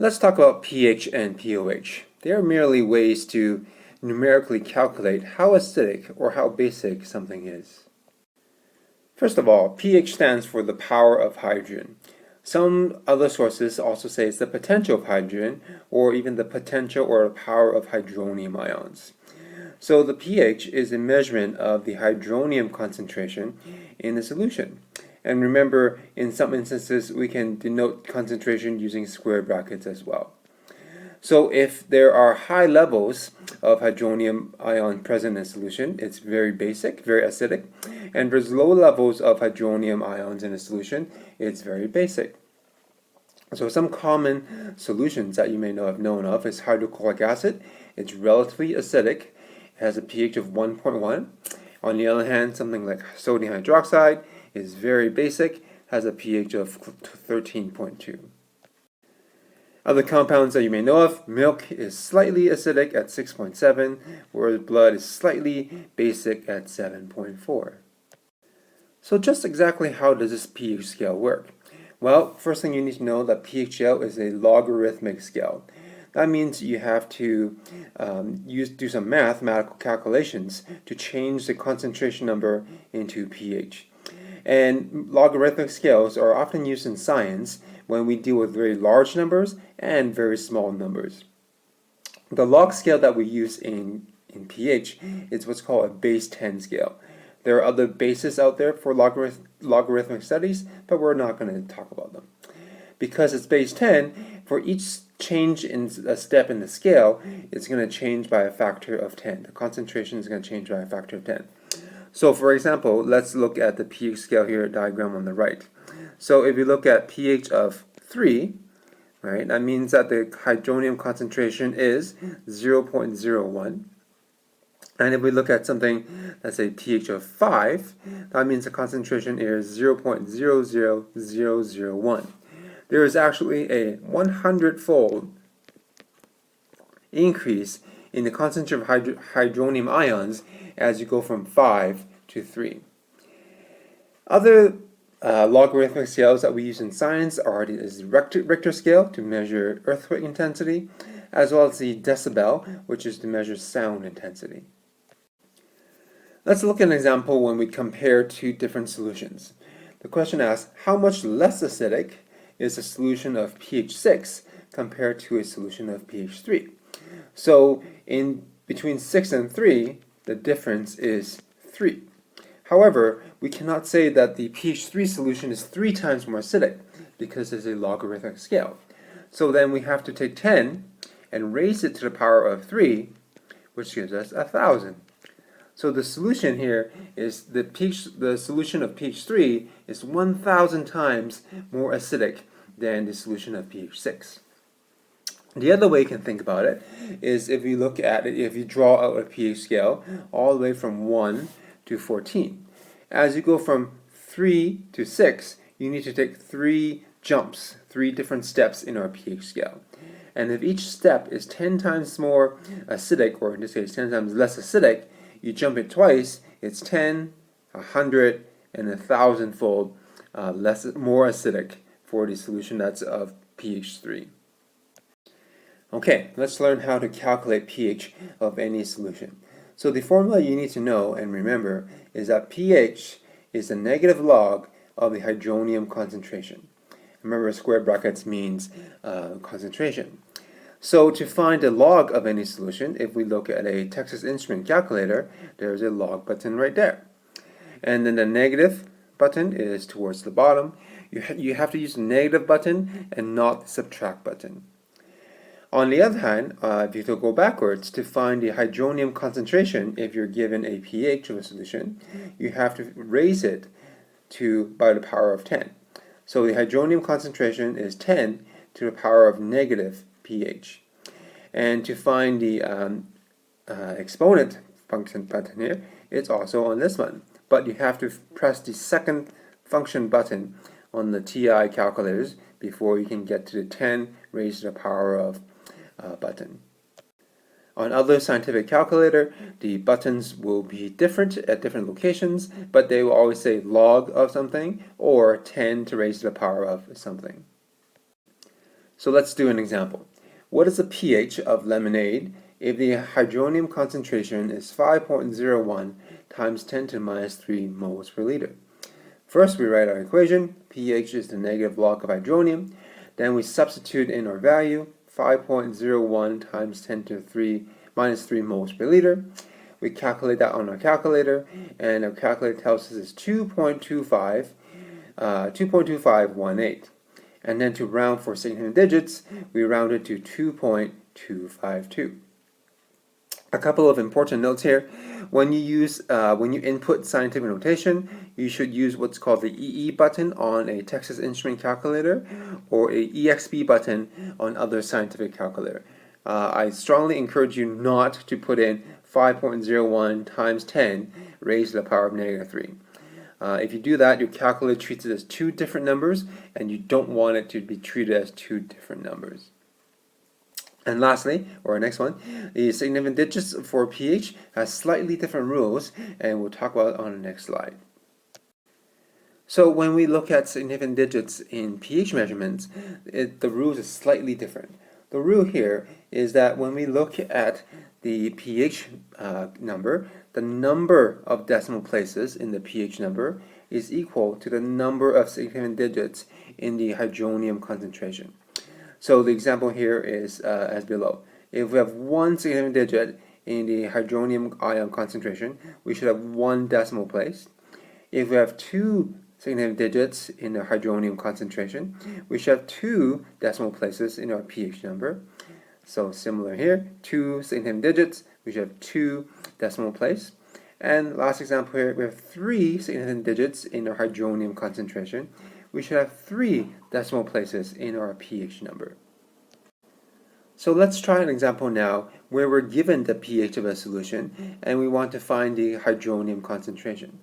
Let's talk about pH and pOH. They are merely ways to numerically calculate how acidic or how basic something is. First of all, pH stands for the power of hydrogen. Some other sources also say it's the potential of hydrogen, or even the potential or power of hydronium ions. So the pH is a measurement of the hydronium concentration in the solution. And remember, in some instances, we can denote concentration using square brackets as well. So if there are high levels of hydronium ion present in a solution, it's very basic, very acidic. And there's low levels of hydronium ions in a solution, it's very basic. So some common solutions that you may have known of is hydrochloric acid. It's relatively acidic. It has a pH of 1.1. On the other hand, something like sodium hydroxide is very basic, has a pH of 13.2. Other compounds that you may know of, milk is slightly acidic at 6.7, whereas blood is slightly basic at 7.4. So just exactly how does this pH scale work? Well, first thing you need to know that pH scale is a logarithmic scale. That means you have to do some mathematical calculations to change the concentration number into pH. And logarithmic scales are often used in science when we deal with very large numbers and very small numbers. The log scale that we use in pH is what's called a base 10 scale. There are other bases out there for logarithmic studies, but we're not going to talk about them. Because it's base 10, for each change in a step in the scale, it's going to change by a factor of 10. The concentration is going to change by a factor of 10. So for example, let's look at the pH scale here diagram on the right. So if you look at pH of 3, right, that means that the hydronium concentration is 0.01. And if we look at something, let's say pH of 5, that means the concentration is 0.00001. There is actually a 100-fold increase in the concentration of hydronium ions as you go from 5 to 3. Other logarithmic scales that we use in science are the Richter scale to measure earthquake intensity, as well as the decibel, which is to measure sound intensity. Let's look at an example when we compare two different solutions. The question asks, how much less acidic is a solution of pH 6 compared to a solution of pH 3? So in between 6 and 3, the difference is 3. However, we cannot say that the pH 3 solution is 3 times more acidic because it's a logarithmic scale. So then we have to take 10 and raise it to the power of 3, which gives us 1,000. So the solution here is the solution of pH 3 is 1,000 times more acidic than the solution of pH 6. The other way you can think about it is if you look at it, if you draw out a pH scale all the way from 1 to 14. As you go from 3 to 6, you need to take 3 jumps, 3 different steps in our pH scale. And if each step is 10 times more acidic, or in this case 10 times less acidic, you jump it twice, it's 10, 100, and 1,000-fold more acidic for the solution that's of pH 3. Okay, let's learn how to calculate pH of any solution. So the formula you need to know and remember is that pH is the negative log of the hydronium concentration. Remember, square brackets means concentration. So to find the log of any solution, if we look at a Texas Instrument calculator, there's a log button right there. And then the negative button is towards the bottom. You have to use the negative button and not the subtract button. On the other hand, if you go backwards to find the hydronium concentration, if you're given a pH of a solution, you have to raise it by the power of 10. So the hydronium concentration is 10 to the power of negative pH. And to find the exponent function button here, it's also on this one. But you have to press the second function button on the TI calculators before you can get to the 10 raised to the power of button. On other scientific calculator, the buttons will be different at different locations, but they will always say log of something or 10 to raise to the power of something. So let's do an example. What is the pH of lemonade if the hydronium concentration is 5.01 times 10 to the minus 3 moles per liter? First, we write our equation. pH is the negative log of hydronium. Then we substitute in our value, 5.01 times 10 to the minus 3 moles per liter. We calculate that on our calculator, and our calculator tells us it's 2.2518. And then to round for significant digits, we round it to 2.252. A couple of important notes here. When you input scientific notation, you should use what's called the EE button on a Texas Instrument calculator or a EXP button on other scientific calculator. I strongly encourage you not to put in 5.01 times 10 raised to the power of negative 3. If you do that, your calculator treats it as two different numbers, and you don't want it to be treated as two different numbers. And lastly, or our next one, the significant digits for pH has slightly different rules, and we'll talk about it on the next slide. So when we look at significant digits in pH measurements, the rules is slightly different. The rule here is that when we look at the pH number, the number of decimal places in the pH number is equal to the number of significant digits in the hydronium concentration. So the example here is as below. If we have one significant digit in the hydronium ion concentration, we should have one decimal place. If we have two significant digits in the hydronium concentration, we should have two decimal places in our pH number. So similar here, two significant digits, we should have two decimal place. And last example here, we have three significant digits in our hydronium concentration. We should have three decimal places in our pH number. So let's try an example now where we're given the pH of a solution and we want to find the hydronium concentration.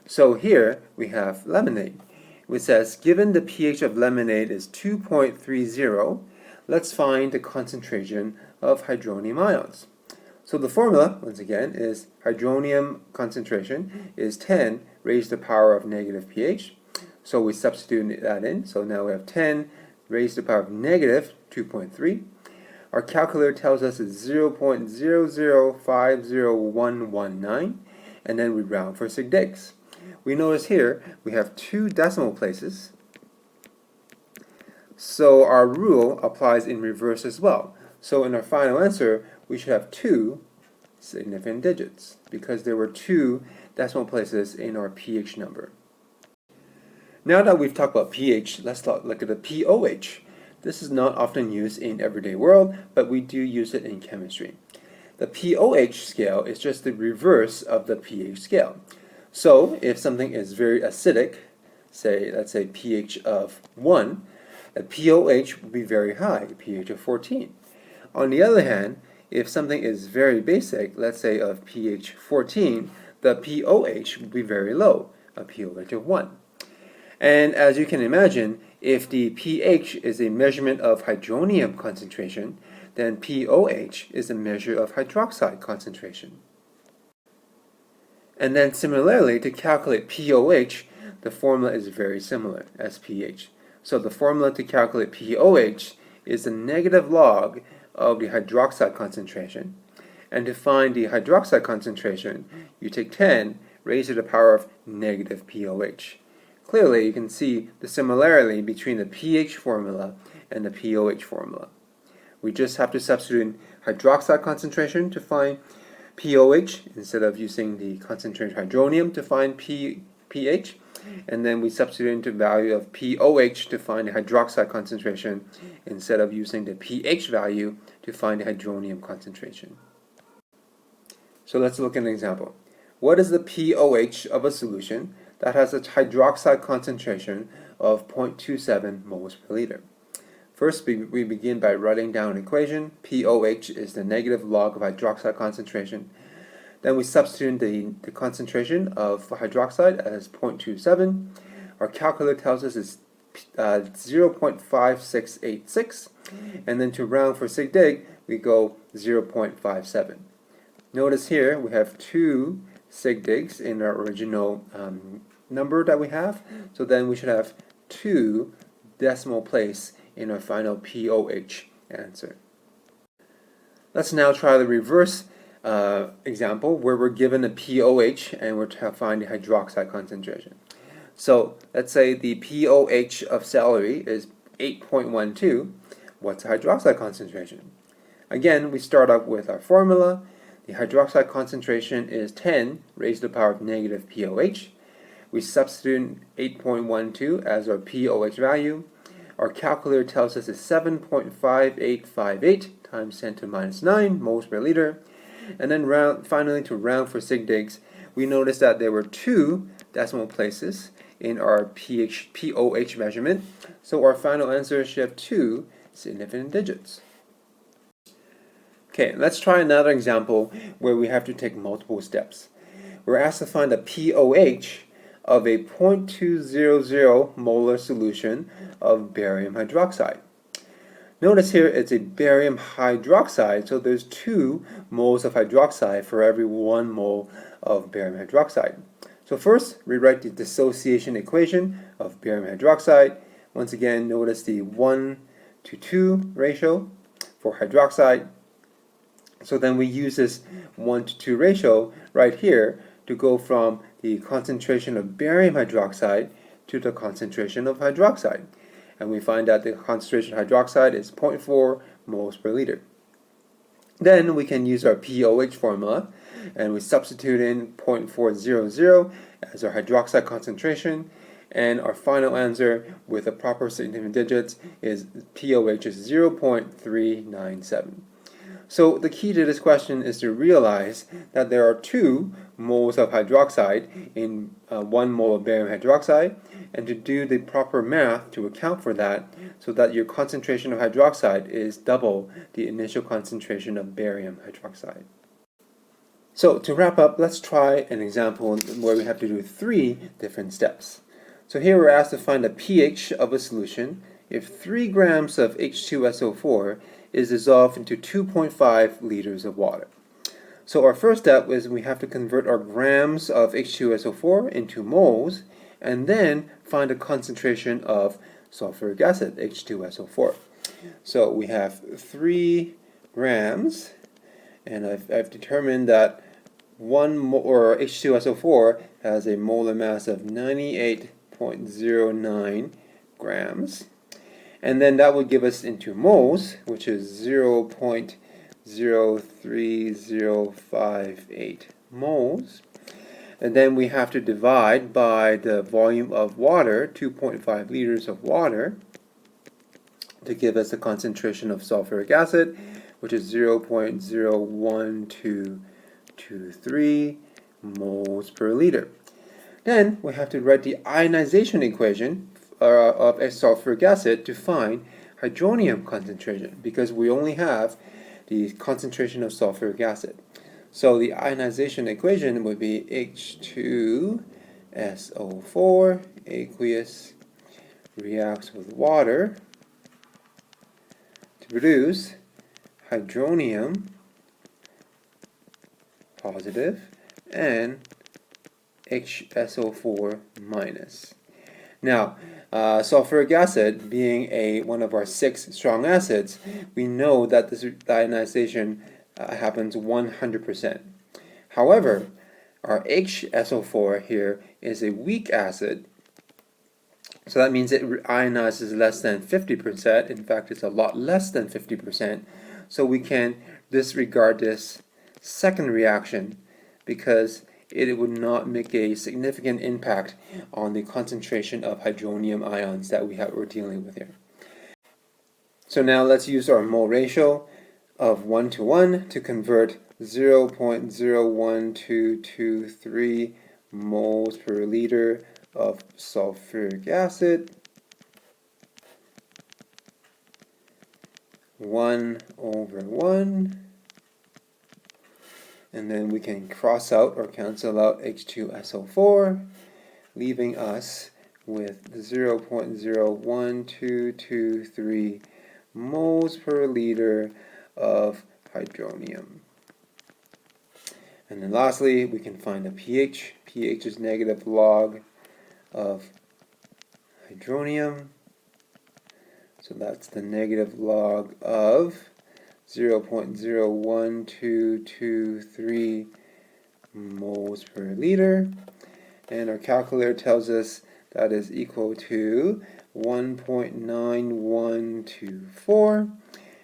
So here we have lemonade, which says given the pH of lemonade is 2.30, let's find the concentration of hydronium ions. So the formula, once again, is hydronium concentration is 10 raised to the power of negative pH. So we substitute that in. So now we have 10 raised to the power of negative 2.3. Our calculator tells us it's 0.0050119, and then we round for sig digs. We notice here we have two decimal places, so our rule applies in reverse as well. So in our final answer, we should have two significant digits because there were two decimal places in our pH number. Now that we've talked about pH, let's look at the pOH. This is not often used in everyday world, but we do use it in chemistry. The pOH scale is just the reverse of the pH scale. So if something is very acidic, let's say pH of 1, the pOH will be very high, pH of 14. On the other hand, if something is very basic, let's say of pH 14, the pOH will be very low, a pOH of 1. And as you can imagine, if the pH is a measurement of hydronium concentration, then pOH is a measure of hydroxide concentration. And then similarly, to calculate pOH, the formula is very similar as pH. So the formula to calculate pOH is the negative log of the hydroxide concentration. And to find the hydroxide concentration, you take 10 raised to the power of negative pOH. Clearly, you can see the similarity between the pH formula and the pOH formula. We just have to substitute in hydroxide concentration to find pOH instead of using the concentrated hydronium to find pH, and then we substitute into the value of pOH to find the hydroxide concentration instead of using the pH value to find the hydronium concentration. So let's look at an example. What is the pOH of a solution that has a hydroxide concentration of 0.27 moles per liter? First, we begin by writing down an equation. pOH is the negative log of hydroxide concentration. Then we substitute in the concentration of hydroxide as 0.27. Our calculator tells us it's 0.5686. And then to round for sig dig, we go 0.57. Notice here we have two sig digs in our original number that we have. So then we should have two decimal place in our final pOH answer. Let's now try the reverse example where we're given a pOH and we're to find the hydroxide concentration. So let's say the pOH of celery is 8.12. What's the hydroxide concentration? Again, we start up with our formula. The hydroxide concentration is 10 raised to the power of negative pOH. We substitute 8.12 as our pOH value. Our calculator tells us it's 7.5858 times 10 to the minus 9 moles per liter. And then finally, to round for sig digs, we notice that there were 2 decimal places in our pOH measurement. So our final answer should have 2 significant digits. Okay, let's try another example where we have to take multiple steps. We're asked to find the pOH of a 0.200 molar solution of barium hydroxide. Notice here it's a barium hydroxide, so there's 2 moles of hydroxide for every 1 mole of barium hydroxide. So first, we write the dissociation equation of barium hydroxide. Once again, notice the 1:2 ratio for hydroxide. So then we use this 1:2 ratio right here to go from the concentration of barium hydroxide to the concentration of hydroxide. And we find that the concentration of hydroxide is 0.4 moles per liter. Then we can use our pOH formula and we substitute in 0.400 as our hydroxide concentration, and our final answer with the proper significant digits is pOH is 0.397. So the key to this question is to realize that there are 2 moles of hydroxide in 1 mole of barium hydroxide, and to do the proper math to account for that so that your concentration of hydroxide is double the initial concentration of barium hydroxide. So to wrap up, let's try an example where we have to do 3 different steps. So here we're asked to find the pH of a solution if 3 grams of H2SO4 is dissolved into 2.5 liters of water. So our first step is we have to convert our grams of H2SO4 into moles and then find the concentration of sulfuric acid, H2SO4. So we have 3 grams, and I've determined that 1 or H2SO4 has a molar mass of 98.09 grams. And then that would give us into moles, which is 0.03058 moles. And then we have to divide by the volume of water, 2.5 liters of water, to give us the concentration of sulfuric acid, which is 0.01223 moles per liter. Then we have to write the ionization equation of sulfuric acid to find hydronium concentration, because we only have the concentration of sulfuric acid. So the ionization equation would be H2SO4 aqueous reacts with water to produce hydronium positive and HSO4 minus. Now, sulfuric acid being one of our 6 strong acids, we know that this ionization happens 100%. However, our HSO4 here is a weak acid, so that means it ionizes less than 50%. In fact, it's a lot less than 50%. So we can disregard this second reaction because it would not make a significant impact on the concentration of hydronium ions that we're dealing with here. So now let's use our mole ratio of 1:1 to convert 0.01223 moles per liter of sulfuric acid 1/1, and then we can cross out or cancel out H2SO4, leaving us with 0.01223 moles per liter of hydronium. And then lastly, we can find the pH. pH is negative log of hydronium. So So that's the negative log of 0.01223 moles per liter. And our calculator tells us that is equal to 1.9124.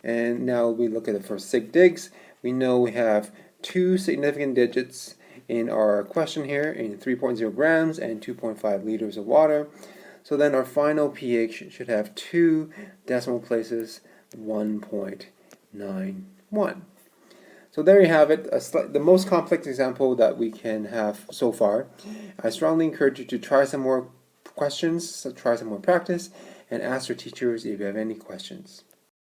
And now we look at it for sig digs. We know we have two significant digits in our question here, in 3.0 grams and 2.5 liters of water. So then our final pH should have two decimal places, 1.91. So there you have it, the most complex example that we can have so far. I strongly encourage you to try some more questions, try some more practice, and ask your teachers if you have any questions.